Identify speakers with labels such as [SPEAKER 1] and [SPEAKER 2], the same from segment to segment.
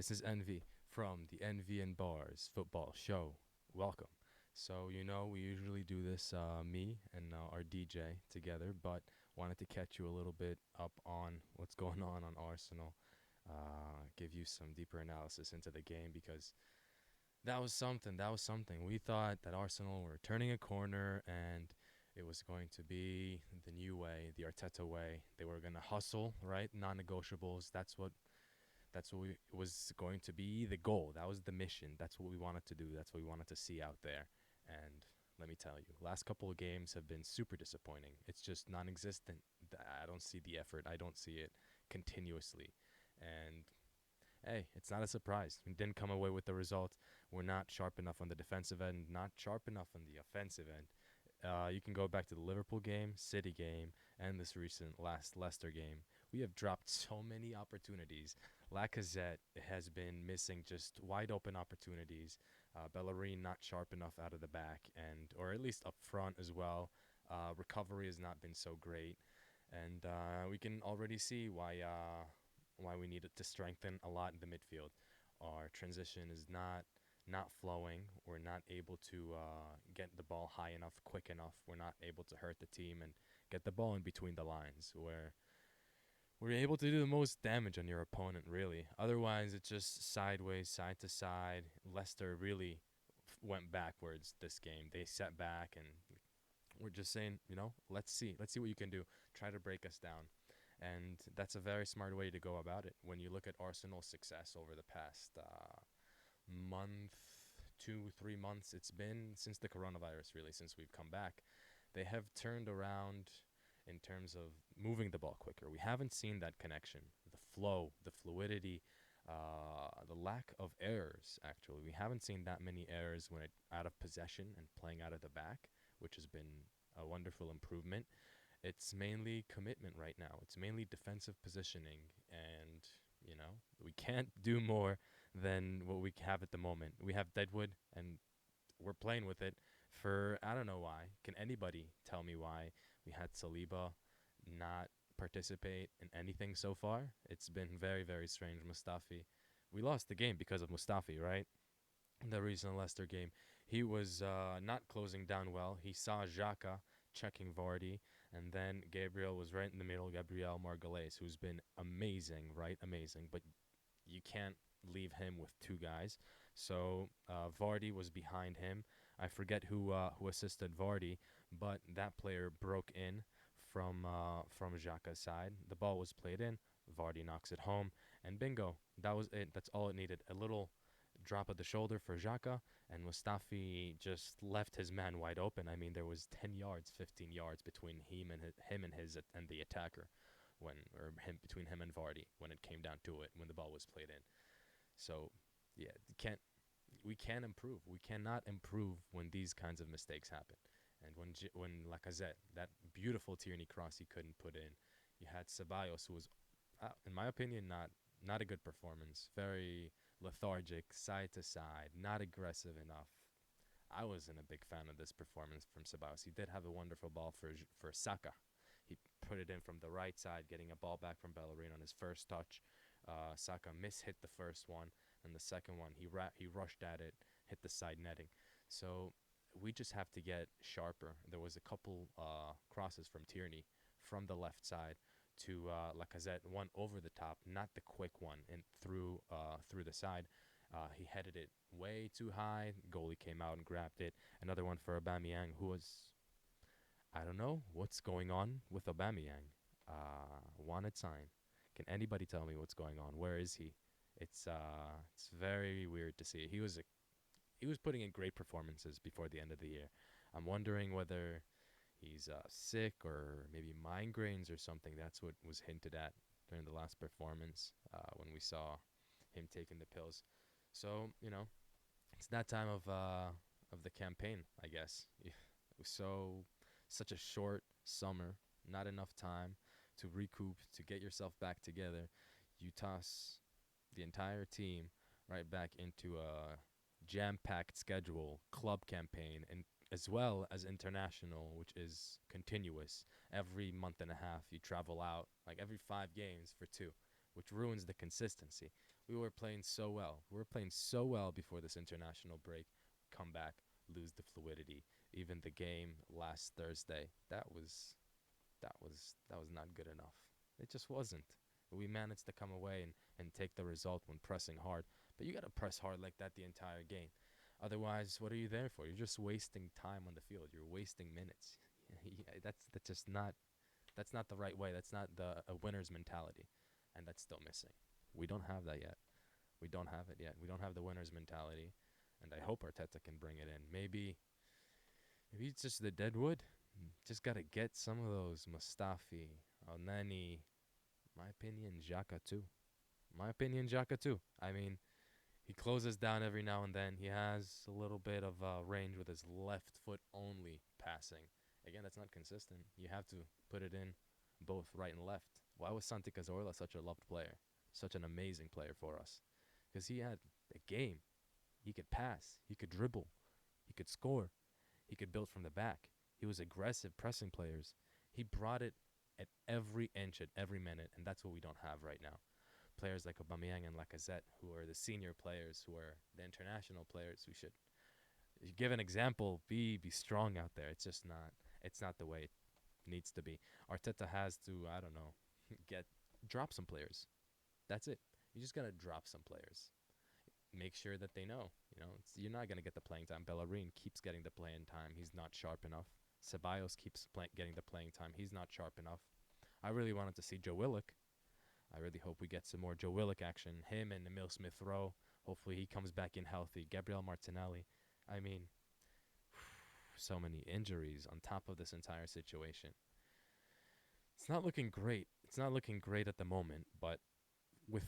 [SPEAKER 1] This is Envy from the Envy and Bars football show. Welcome. So, we usually do this, me and our DJ together, but wanted to catch you a little bit up on what's going on Arsenal, give you some deeper analysis into the game because that was something. That was something. We thought that Arsenal were turning a corner and it was going to be the new way, the Arteta way. They were going to hustle, right? Non-negotiables. That's what was going to be the goal. That was the mission. That's what we wanted to do. That's what we wanted to see out there. And let me tell you, last couple of games have been super disappointing. It's just non-existent. I don't see the effort. I don't see it continuously. And hey, it's not a surprise. We didn't come away with the result. We're not sharp enough on the defensive end, not sharp enough on the offensive end. You can go back to the Liverpool game, City game, and this recent last Leicester game. We have dropped so many opportunities. Lacazette has been missing just wide open opportunities. Bellerin not sharp enough out of the back, and or at least up front as well. Recovery has not been so great, and we can already see why we needed to strengthen a lot in the midfield. Our transition is not flowing. We're not able to get the ball high enough, quick enough. We're not able to hurt the team and get the ball in between the lines where we're able to do the most damage on your opponent, really. Otherwise, it's just sideways, side to side. Leicester really went backwards this game. They sat back, and we're just saying, let's see. Let's see what you can do. Try to break us down. And that's a very smart way to go about it. When you look at Arsenal's success over the past month, 2, 3 months, it's been since the coronavirus, really, since we've come back. They have turned around in terms of moving the ball quicker. We haven't seen that connection, the flow, the fluidity, the lack of errors, actually. We haven't seen that many errors when it out of possession and playing out of the back, which has been a wonderful improvement. It's mainly commitment right now. It's mainly defensive positioning, and we can't do more than what we have at the moment. We have Deadwood, and we're playing with it for I don't know why. Can anybody tell me why we had Saliba not participate in anything so far? It's been very, very strange. Mustafi, we lost the game because of Mustafi, right? The recent Leicester game, he was not closing down well. He saw Xhaka checking Vardy, and then Gabriel was right in the middle. Gabriel Margalhaes, who's been amazing, right? Amazing, but you can't leave him with two guys. So Vardy was behind him. I forget who assisted Vardy, but that player broke in from Xhaka's side. The ball was played in. Vardy knocks it home, and bingo, that was it. That's all it needed. A little drop of the shoulder for Xhaka, and Mustafi just left his man wide open. I mean, there was 10 yards, 15 yards between him and the attacker between him and Vardy when it came down to it when the ball was played in. So, yeah, we can improve. We cannot improve when these kinds of mistakes happen. And when Lacazette, that beautiful Tierney cross he couldn't put in, you had Ceballos, who was, in my opinion, not a good performance. Very lethargic, side to side, not aggressive enough. I wasn't a big fan of this performance from Ceballos. He did have a wonderful ball for Saka. He put it in from the right side, getting a ball back from Bellerin on his first touch. Saka mishit the first one, and the second one he rushed at it, hit the side netting. So we just have to get sharper. There was a couple crosses from Tierney from the left side to Lacazette, one over the top, not the quick one, and through the side. He headed it way too high. Goalie came out and grabbed it. Another one for Aubameyang, who was, I don't know what's going on with Aubameyang. Wanted sign. Can anybody tell me what's going on? Where is he? It's very weird to see. He was putting in great performances before the end of the year. I'm wondering whether he's sick or maybe migraines or something. That's what was hinted at during the last performance when we saw him taking the pills. So it's that time of the campaign, I guess. It was such a short summer, not enough time to recoup, to get yourself back together. You toss the entire team right back into a jam-packed schedule, club campaign, and as well as international, which is continuous. Every month and a half, you travel out, like every 5 games for 2, which ruins the consistency. We were playing so well. We were playing so well before this international break. Come back, lose the fluidity. Even the game last Thursday, that was not good enough. It just wasn't. We managed to come away and take the result when pressing hard. But you got to press hard like that the entire game. Otherwise, what are you there for? You're just wasting time on the field. You're wasting minutes. Yeah, that's just not that's not the right way. That's not the a winner's mentality, and that's still missing. We don't have that yet. We don't have it yet. We don't have the winner's mentality, and I hope Arteta can bring it in. Maybe it's just the dead wood. Just gotta get some of those Mustafi, Nani. My opinion, Xhaka too. My opinion, Xhaka too. I mean, he closes down every now and then. He has a little bit of range with his left foot only passing. Again, that's not consistent. You have to put it in both right and left. Why was Santi Cazorla such a loved player? Such an amazing player for us? Because he had a game. He could pass. He could dribble. He could score. He could build from the back. He was aggressive pressing players. He brought it at every inch, at every minute, and that's what we don't have right now. Players like Aubameyang and Lacazette, who are the senior players, who are the international players, who should give an example, be strong out there. It's just not. It's not the way it needs to be. Arteta has to, I don't know, get drop some players. That's it. You just gotta drop some players. Make sure that they know. You're not gonna get the playing time. Bellerin keeps getting the playing time. He's not sharp enough. Ceballos keeps getting the playing time. He's not sharp enough. I really wanted to see Joe Willock. I really hope we get some more Joe Willock action. Him and Emil Smith Rowe. Hopefully he comes back in healthy. Gabriel Martinelli. I mean, so many injuries on top of this entire situation. It's not looking great. It's not looking great at the moment, but with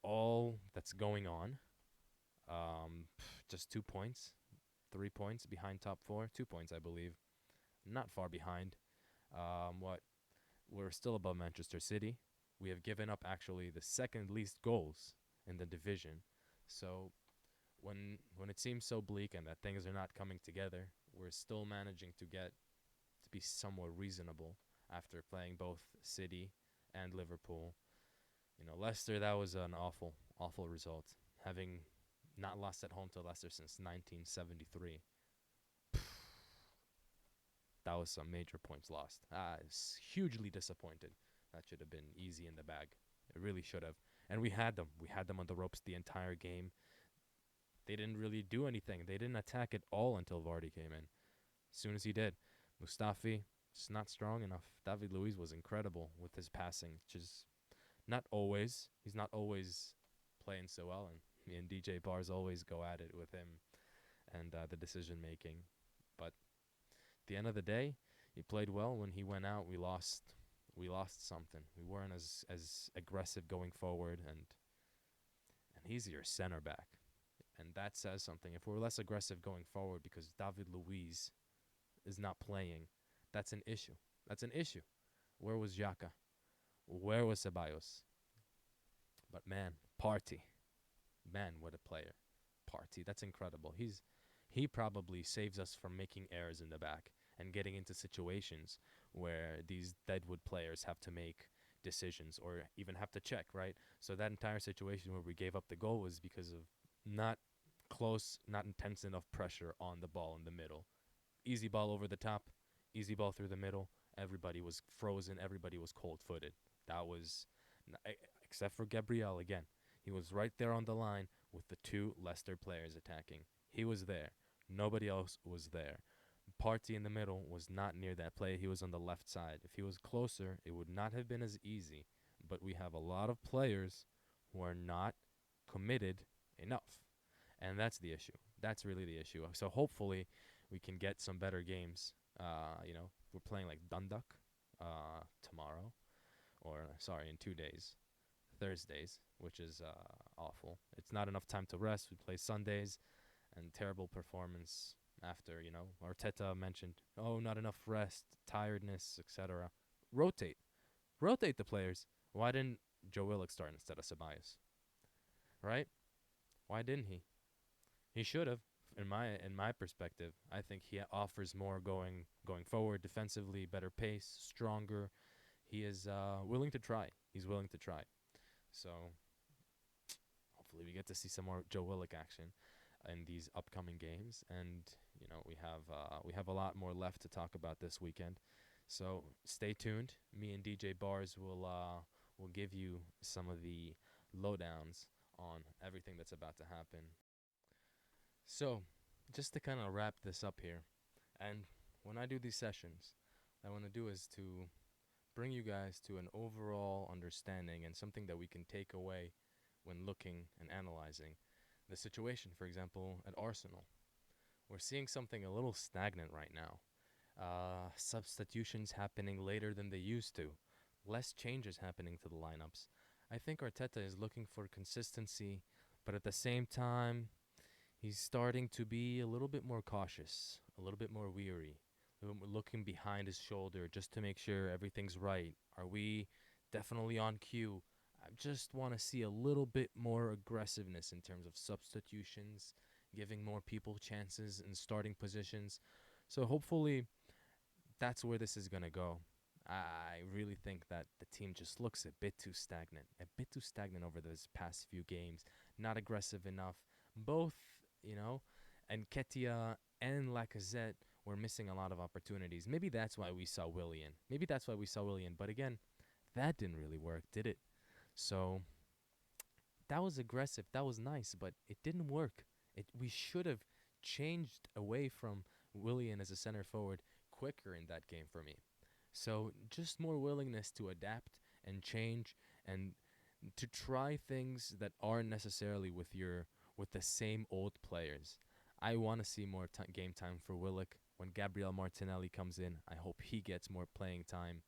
[SPEAKER 1] all that's going on, just 2 points, 3 points behind top four, 2 points, I believe. Not far behind. What? We're still above Manchester City. We have given up actually the second least goals in the division. So when it seems so bleak and that things are not coming together, we're still managing to get to be somewhat reasonable after playing both City and Liverpool. Leicester, that was an awful, awful result. Having not lost at home to Leicester since 1973. That was some major points lost. I was hugely disappointed. That should have been easy in the bag. It really should have. And we had them. We had them on the ropes the entire game. They didn't really do anything. They didn't attack at all until Vardy came in. As soon as he did, Mustafi, just not strong enough. David Luiz was incredible with his passing, which is not always. He's not always playing so well. And me and DJ BARZ always go at it with him and the decision making. But at the end of the day, he played well. When he went out, we lost something. We weren't as aggressive going forward, and he's your center back. And that says something. If we're less aggressive going forward because David Luiz is not playing, that's an issue. That's an issue. Where was Xhaka? Where was Ceballos? But man, Partey. Man, what a player. Partey, that's incredible. He probably saves us from making errors in the back and getting into situations where these deadwood players have to make decisions or even have to check, right? So that entire situation where we gave up the goal was because of not close, not intense enough pressure on the ball in the middle. Easy ball over the top, easy ball through the middle. Everybody was frozen. Everybody was cold-footed. That was, except for Gabriel again. He was right there on the line with the two Leicester players attacking. He was there. Nobody else was there. Partey in the middle was not near that play. He was on the left side. If he was closer, it would not have been as easy. But we have a lot of players who are not committed enough. And that's the issue. That's really the issue. So hopefully we can get some better games. We're playing like Dundalk tomorrow. In 2 days. Thursdays, which is awful. It's not enough time to rest. We play Sundays, and terrible performance after, Arteta mentioned, not enough rest, tiredness, etc. Rotate. Rotate the players. Why didn't Joe Willock start instead of Ceballos? Right? Why didn't he? He should have. In my perspective, I think he offers more going forward defensively, better pace, stronger. He is willing to try. He's willing to try. So hopefully we get to see some more Joe Willock action in these upcoming games. And we have a lot more left to talk about this weekend. So stay tuned. Me and DJ Bars will give you some of the lowdowns on everything that's about to happen. So, just to kind of wrap this up here, and when I do these sessions, what I want to do is to bring you guys to an overall understanding and something that we can take away when looking and analyzing the situation. For example, at Arsenal, we're seeing something a little stagnant right now. Substitutions happening later than they used to, less changes happening to the lineups. I think Arteta is looking for consistency, but at the same time, he's starting to be a little bit more cautious, a little bit more weary, a little more looking behind his shoulder just to make sure everything's right. Are we definitely on cue? I just want to see a little bit more aggressiveness in terms of substitutions, giving more people chances in starting positions. So hopefully that's where this is going to go. I really think that the team just looks a bit too stagnant over those past few games. Not aggressive enough. Both, you know, and Ketia and Lacazette were missing a lot of opportunities. Maybe that's why we saw Willian. But again, that didn't really work, did it? So that was aggressive. That was nice, but it didn't work. We should have changed away from Willian as a center forward quicker in that game for me. So just more willingness to adapt and change and to try things that aren't necessarily with the same old players. I want to see more game time for Willock. When Gabriel Martinelli comes in, I hope he gets more playing time,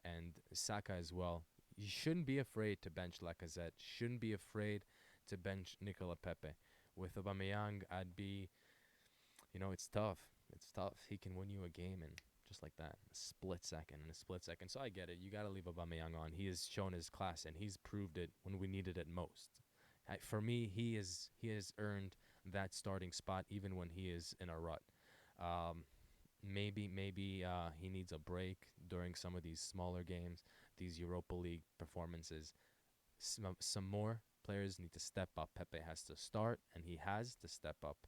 [SPEAKER 1] and Saka as well. You shouldn't be afraid to bench Lacazette. Shouldn't be afraid to bench Nicola Pepe. With Aubameyang, I'd be, it's tough. It's tough. He can win you a game and just like that, in a split second. So I get it. You got to leave Aubameyang on. He has shown his class, and he's proved it when we needed it most. For me, he has earned that starting spot even when he is in a rut. Maybe he needs a break during some of these smaller games, these Europa League performances. Some more players need to step up. Pepe has to start, and he has to step up.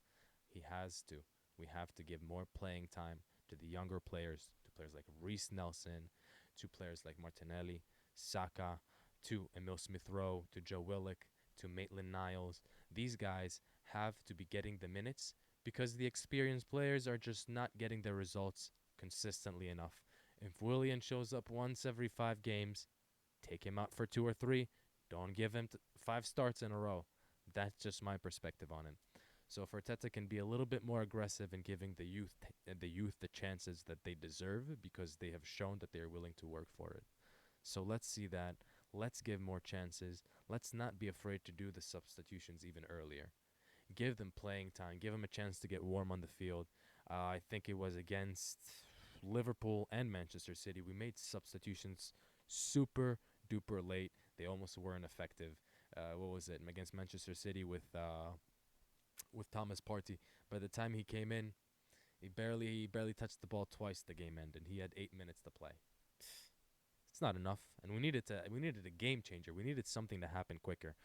[SPEAKER 1] He has to. We have to give more playing time to the younger players, to players like Reece Nelson, to players like Martinelli, Saka, to Emil Smith-Rowe, to Joe Willock, to Maitland-Niles. These guys have to be getting the minutes because the experienced players are just not getting their results consistently enough. If Willian shows up once every 5 games, take him out for 2 or 3. Don't give him 5 starts in a row. That's just my perspective on it. So if Arteta can be a little bit more aggressive in giving the youth the chances that they deserve because they have shown that they are willing to work for it. So let's see that. Let's give more chances. Let's not be afraid to do the substitutions even earlier. Give them playing time. Give them a chance to get warm on the field. I think it was against Liverpool and Manchester City. We made substitutions super duper late. They almost weren't effective. What was it? Against Manchester City with Thomas Partey. By the time he came in, he barely touched the ball twice. The game ended. He had 8 minutes to play. It's not enough, and we needed a game changer. We needed something to happen quicker.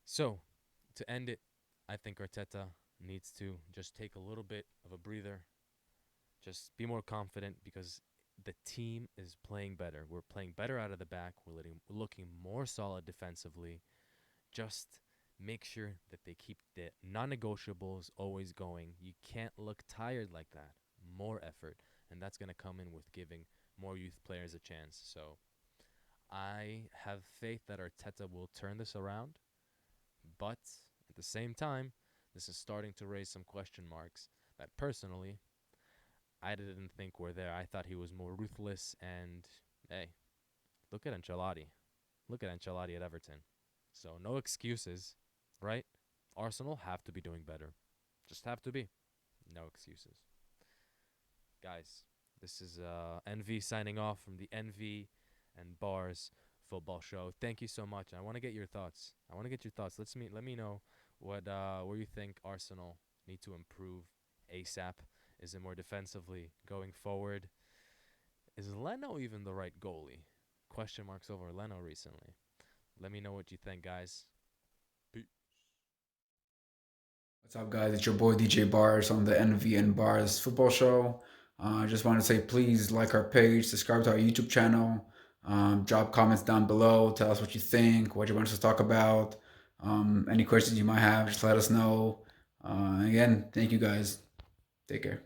[SPEAKER 1] So, to end it, I think Arteta needs to just take a little bit of a breather. Just be more confident because the team is playing better. We're playing better out of the back. We're looking more solid defensively. Just make sure that they keep the non-negotiables always going. You can't look tired like that. More effort. And that's going to come in with giving more youth players a chance. So I have faith that Arteta will turn this around. But at the same time, this is starting to raise some question marks that personally I didn't think were there. I thought he was more ruthless. And hey, look at Ancelotti. Look at Ancelotti at Everton. So no excuses, right? Arsenal have to be doing better. Just have to be. No excuses. Guys, this is NV signing off from the NV and BARZ football show. Thank you so much. I want to get your thoughts. Let me know what where you think Arsenal need to improve ASAP. Is it more defensively going forward? Is Leno even the right goalie? Question marks over Leno recently. Let me know what you think, guys.
[SPEAKER 2] What's up, guys? It's your boy DJ Bars on the NV and Bars football show. I just want to say please like our page, subscribe to our YouTube channel, drop comments down below, tell us what you think, what you want us to talk about, any questions you might have, just let us know. Again, thank you guys. Take care.